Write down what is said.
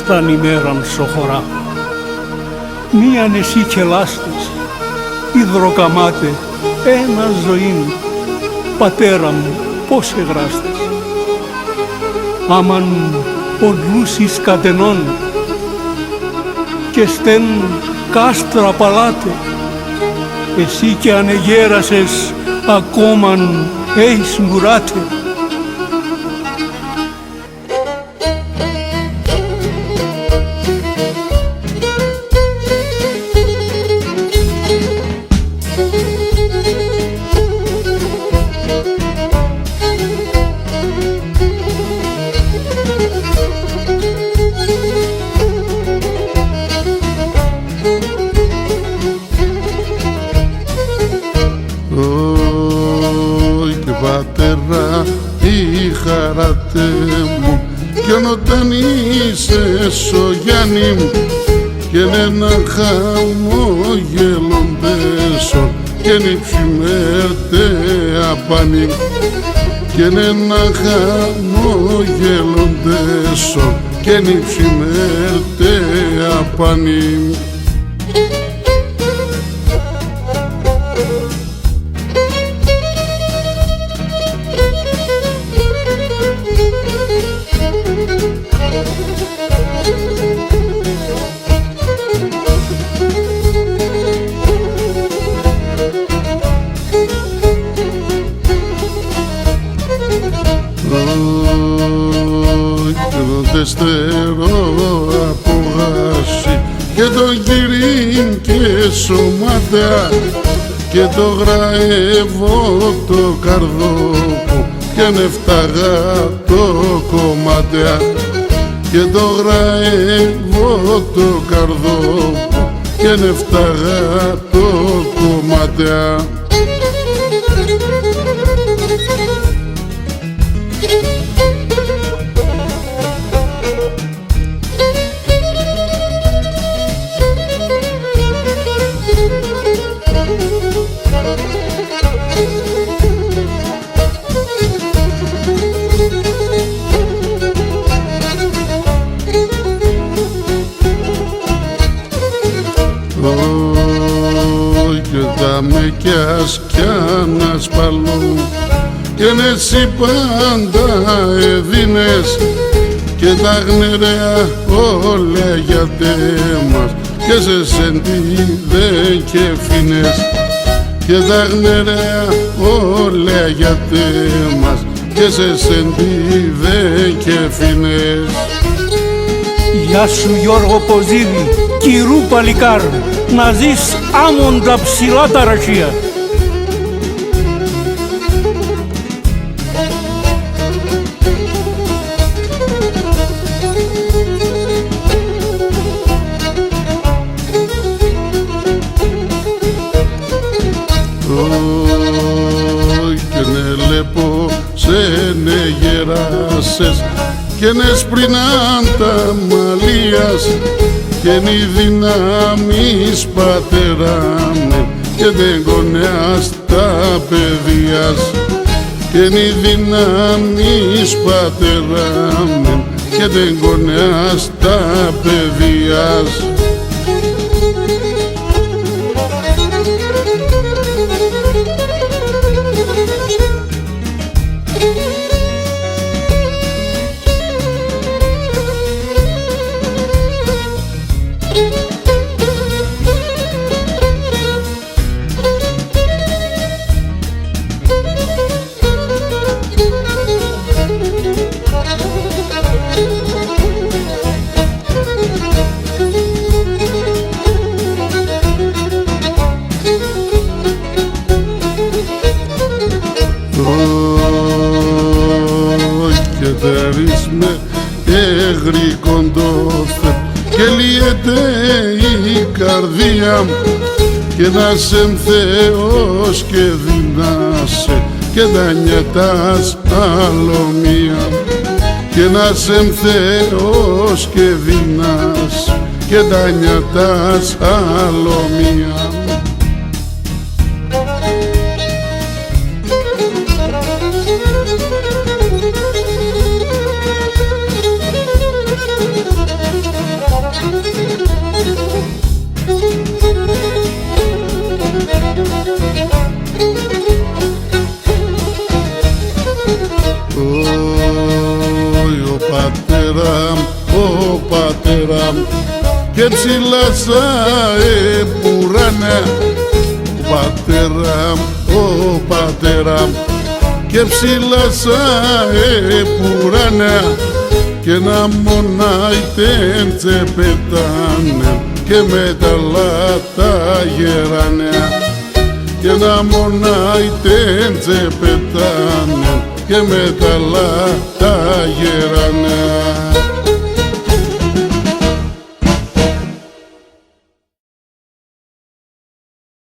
έσταν ημέραν σοχωρά. Μίαν εσύ και λάστες, υδροκαμάτε, ένα ζωήν, πατέρα μου, πώς εγράστες. Άμαν οδλούσεις κατενών και στεν κάστρα παλάτε, εσύ και ανεγέρασες ακόμαν έχεις μουράτε. Πατέρα, η χαράτε μου, κι όταν είσαι στο Γιάννη μου, και ένα χαμόγελοντέσο, και νυψιμέρτε απάνι, και ένα χαμόγελοντέσο, και νυψιμέρτε απάνι. Τεστερό από γάση και το γυρίν και σωμάτια και το γραεύω το καρδόπο και νεφταγά το κομμάτια και το γραεύω το καρδόπο και νεφταγά το κομμάτια. Με κι ασκιάνα σπαλού και εσύ πάντα έδινες και τα γνερέα όλα για τέμας και σε σεντίδε και φίνες και τα γνερέα όλα για τέμας και σε σεντίδε και φίνες. Γεια σου Γιώργο Ποζίδη, κυρού παλικάρ, να ζεις άμοντα ψηλά τα ραχεία. Και ναι λέπω σε ναι γεράσες και ναι σπρινάν τα μαλλίας και νη δυνάμεις πατέρα μου και δεν γονέας τα παιδείας και νη δυνάμεις πατέρα μου και δεν γονέας τα παιδείας. Και τερείς με εγρικοντόθε και λύεται η καρδία μου και να σε Θεός και δυνάσαι και να νιωτάς άλλο μία και να σε Θεός και δυνάσαι και να νιωτάς άλλο μία. και ψηλά σαν επουράνε ο πατέρα και ψηλά σαν επουράνε και να μονάιτεν τσεπετάνε και με τα λάτα γεράνε και να μονάιτεν τσεπετάνε και με τα λάτα γεράνε.